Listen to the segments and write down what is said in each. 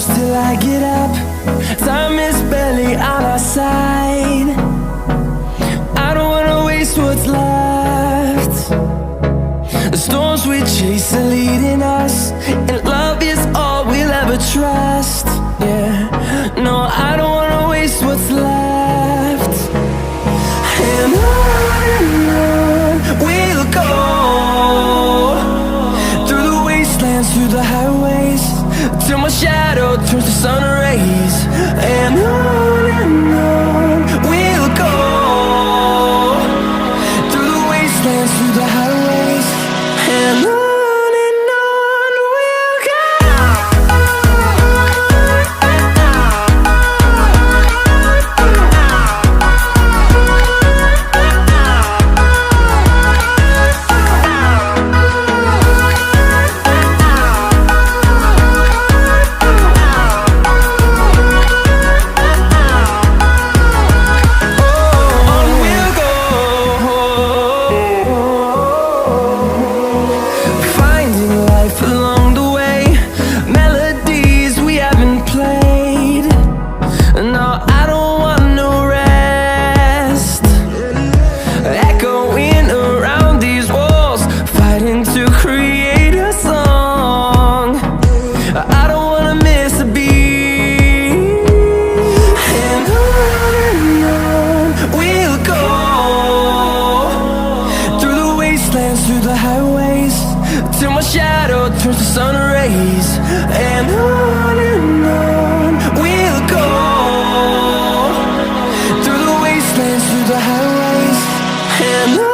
close till I get up. Time is barely on our side. I don't wanna waste what's left. The storms we chase are leading us, and love is all we'll ever trust. Yeah, no, I don't wanna waste what's left. And on we'll go, through the wastelands, through the highways, till my shadow turns to sun rays. And on we'll go, through the wastelands, through the highways, and on. Through the highways, till my shadow turns to sun rays. And on we'll go, through the wastelands, through the highways, and on.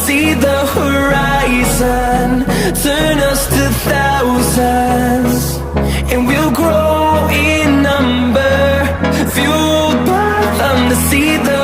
See the horizon turn us to thousands, and we'll grow in number, fueled by them to see the